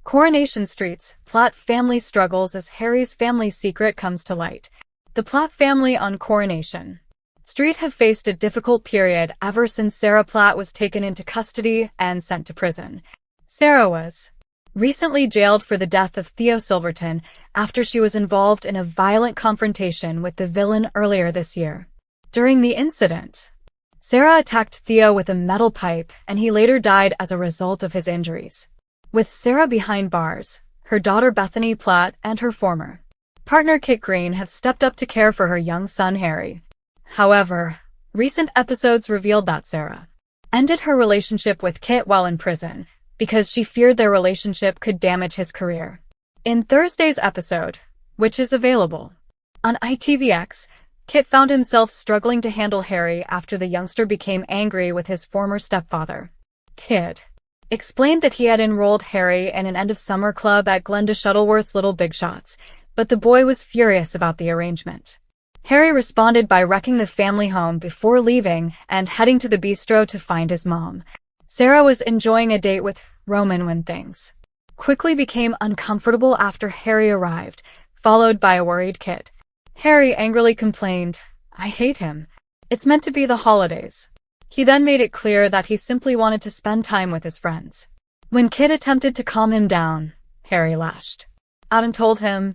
Coronation Street's Platt family struggles as Harry's family secret comes to light. The Platt family on Coronation Street have faced a difficult period ever since Sarah Platt was taken into custody and sent to prison. Sarah was recently jailed for the death of Theo Silverton after she was involved in a violent confrontation with the villain earlier this year. During the incident, Sarah attacked Theo with a metal pipe, and he later died as a result of his injuries. With Sarah behind bars, her daughter Bethany Platt and her former partner Kit Green have stepped up to care for her young son Harry. However, recent episodes revealed that Sarah ended her relationship with Kit while in prison because she feared their relationship could damage his career. In Thursday's episode, which is available on ITVX, Kit found himself struggling to handle Harry after the youngster became angry with his former stepfather. Kit explained that he had enrolled Harry in an end-of-summer club at Glenda Shuttleworth's Little Big Shots, but the boy was furious about the arrangement. Harry responded by wrecking the family home before leaving and heading to the bistro to find his mom. Sarah was enjoying a date with Roman when things quickly became uncomfortable after Harry arrived, followed by a worried Kit. Harry angrily complained, "I hate him. It's meant to be the holidays." He then made it clear that he simply wanted to spend time with his friends. When Kit attempted to calm him down, Harry lashed out and told him,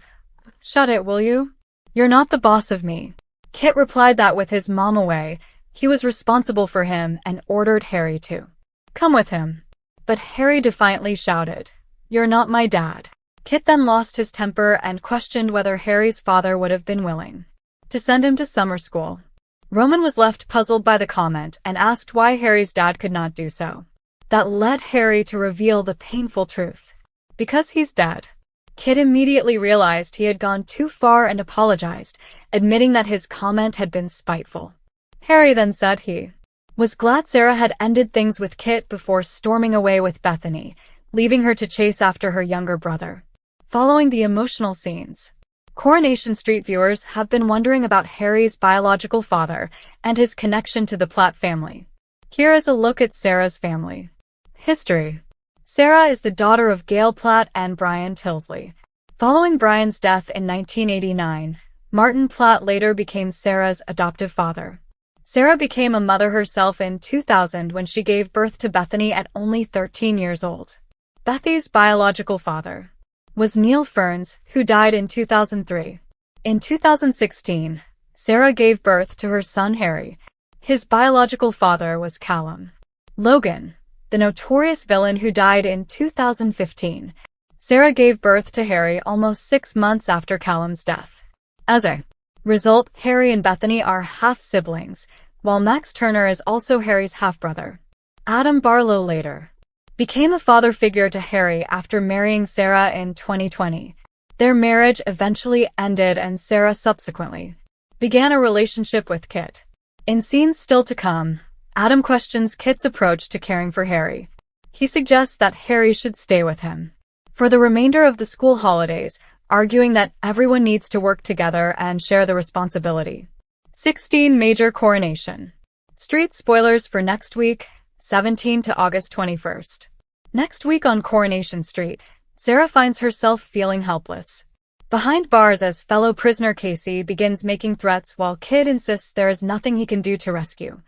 "Shut it, will you? You're not the boss of me." Kit replied that with his mom away, he was responsible for him and ordered Harry to come with him. But Harry defiantly shouted, "You're not my dad." Kit then lost his temper and questioned whether Harry's father would have been willing to send him to summer school. Roman was left puzzled by the comment and asked why Harry's dad could not do so. That led Harry to reveal the painful truth. Because he's dead. Kit immediately realized he had gone too far and apologized, admitting that his comment had been spiteful. Harry then said he was glad Sarah had ended things with Kit before storming away with Bethany, leaving her to chase after her younger brother. Following the emotional scenes, Coronation Street viewers have been wondering about Harry's biological father and his connection to the Platt family. Here is a look at Sarah's family history. Sarah is the daughter of Gail Platt and Brian Tilsley. Following Brian's death in 1989, Martin Platt later became Sarah's adoptive father. Sarah became a mother herself in 2000 when she gave birth to Bethany at only 13 years old. Bethy's biological father was Neil Ferns, who died in 2003. In 2016, Sarah gave birth to her son Harry. His biological father was Callum Logan, the notorious villain who died in 2015. Sarah gave birth to Harry almost 6 months after Callum's death. As a result, Harry and Bethany are half-siblings, while Max Turner is also Harry's half-brother. Adam Barlow later became a father figure to Harry after marrying Sarah in 2020. Their marriage eventually ended and Sarah subsequently began a relationship with Kit. In scenes still to come, Adam questions Kit's approach to caring for Harry. He suggests that Harry should stay with him for the remainder of the school holidays, arguing that everyone needs to work together and share the responsibility. 16 Major Coronation Street spoilers for next week, 17 to August 21st. Next week on Coronation Street, Sarah finds herself feeling helpless behind bars as fellow prisoner Casey begins making threats while Kid insists there is nothing he can do to rescue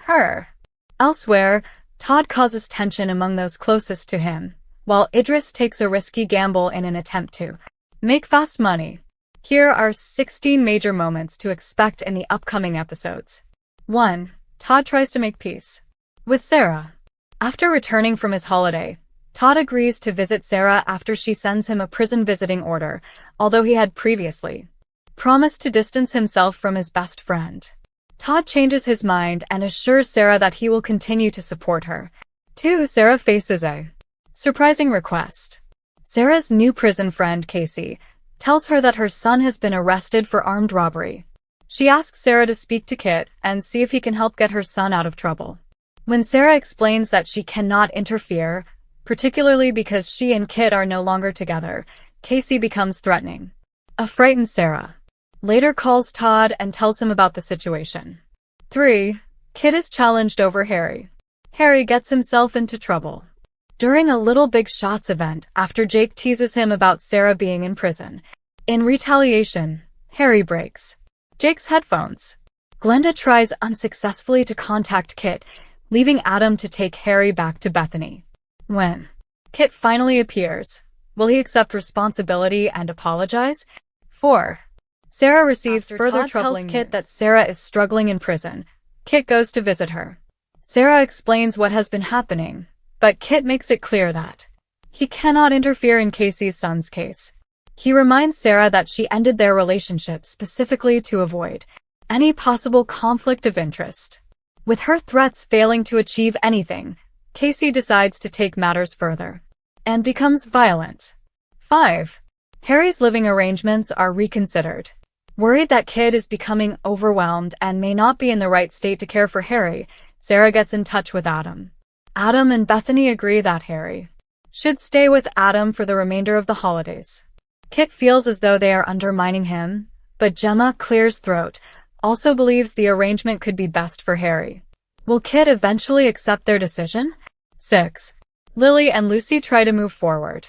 her. Elsewhere, Todd causes tension among those closest to him, while Idris takes a risky gamble in an attempt to make fast money. Here are 16 major moments to expect in the upcoming episodes. 1. Todd tries to make peace with Sarah. After returning from his holiday, Todd agrees to visit Sarah after she sends him a prison visiting order, although he had previously promised to distance himself from his best friend. Todd changes his mind and assures Sarah that he will continue to support her. 2. Sarah faces a surprising request. Sarah's new prison friend, Casey, tells her that her son has been arrested for armed robbery. She asks Sarah to speak to Kit and see if he can help get her son out of trouble. When Sarah explains that she cannot interfere, particularly because she and Kit are no longer together, Casey becomes threatening. A frightened Sarah later calls Todd and tells him about the situation. 3. Kit is challenged over Harry. Harry gets himself into trouble. during a Little Big Shots event after Jake teases him about Sarah being in prison. In retaliation, Harry breaks Jake's headphones. Glenda tries unsuccessfully to contact Kit, leaving Adam to take Harry back to Bethany. When Kit finally appears, will he accept responsibility and apologize? 4. Sarah receives further troubling news. Kit that Sarah is struggling in prison. Kit goes to visit her. Sarah explains what has been happening, but Kit makes it clear that he cannot interfere in Casey's son's case. He reminds Sarah that she ended their relationship specifically to avoid any possible conflict of interest. With her threats failing to achieve anything, Casey decides to take matters further and becomes violent. 5. Harry's living arrangements are reconsidered. Worried that Kit is becoming overwhelmed and may not be in the right state to care for Harry, Sarah gets in touch with Adam. Adam and Bethany agree that Harry should stay with Adam for the remainder of the holidays. Kit feels as though they are undermining him, but Gemma clears throat, also believes the arrangement could be best for Harry. Will Kit eventually accept their decision? 6. Lily and Lucy try to move forward.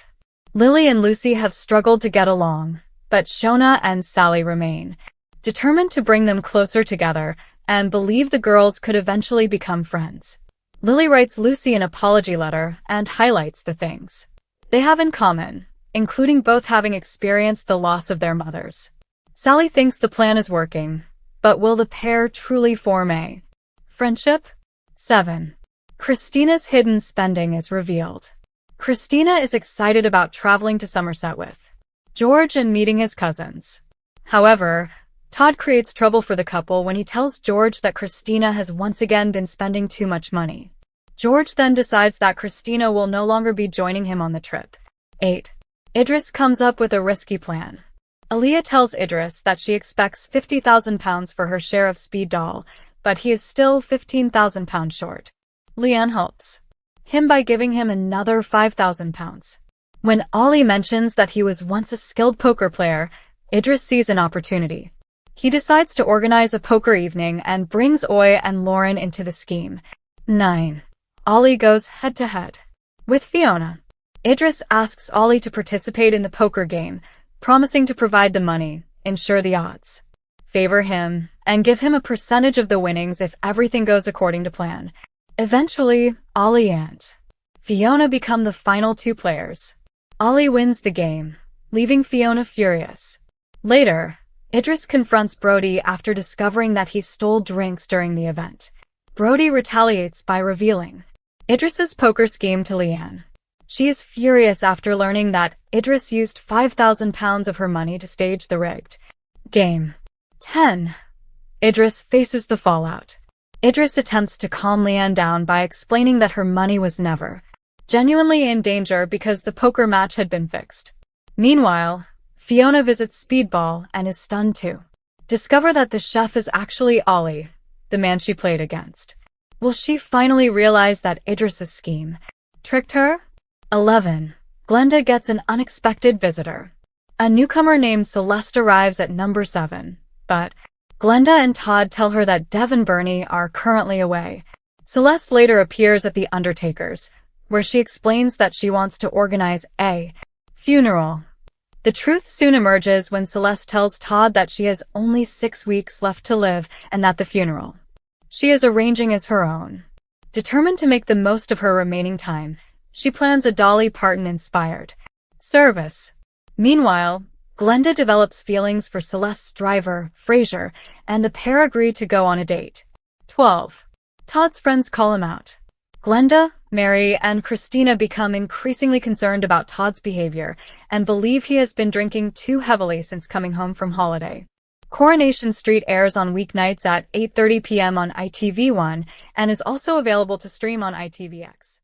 Lily and Lucy have struggled to get along, but Shona and Sally remain determined to bring them closer together and believe the girls could eventually become friends. Lily writes Lucy an apology letter and highlights the things they have in common, including both having experienced the loss of their mothers. Sally thinks the plan is working, but will the pair truly form a friendship? 7. Christina's hidden spending is revealed. Christina is excited about traveling to Somerset with George and meeting his cousins. However, Todd creates trouble for the couple when he tells George that Christina has once again been spending too much money. George then decides that Christina will no longer be joining him on the trip. 8. Idris comes up with a risky plan. Aaliyah tells Idris that she expects £50,000 for her share of Speed Doll, but he is still £15,000 short. Leanne helps him by giving him another £5,000. When Ollie mentions that he was once a skilled poker player, Idris sees an opportunity. He decides to organize a poker evening and brings Oy and Lauren into the scheme. 9. Ollie goes head-to-head with Fiona. Idris asks Ollie to participate in the poker game, promising to provide the money, ensure the odds favor him, and give him a percentage of the winnings if everything goes according to plan. Eventually, Ollie and Fiona become the final two players. Ollie wins the game, leaving Fiona furious. Later, Idris confronts Brody after discovering that he stole drinks during the event. Brody retaliates by revealing Idris's poker scheme to Leanne. She is furious after learning that Idris used £5,000 of her money to stage the rigged game. 10. Idris faces the fallout. Idris attempts to calm Leanne down by explaining that her money was never genuinely in danger because the poker match had been fixed. Meanwhile, Fiona visits Speedball and is stunned to discover that the chef is actually Ollie, the man she played against. Will she finally realize that Idris's scheme tricked her? 11. Glenda gets an unexpected visitor. A newcomer named Celeste arrives at number 7, but Glenda and Todd tell her that Dev and Bernie are currently away. Celeste later appears at the Undertaker's, where she explains that she wants to organize a funeral. The truth soon emerges when Celeste tells Todd that she has only 6 weeks left to live and that the funeral she is arranging is her own. Determined to make the most of her remaining time, she plans a Dolly Parton-inspired service. Meanwhile, Glenda develops feelings for Celeste's driver, Fraser, and the pair agree to go on a date. 12. Todd's friends call him out. Glenda, Mary, and Christina become increasingly concerned about Todd's behavior and believe he has been drinking too heavily since coming home from holiday. Coronation Street airs on weeknights at 8:30 p.m. on ITV1 and is also available to stream on ITVX.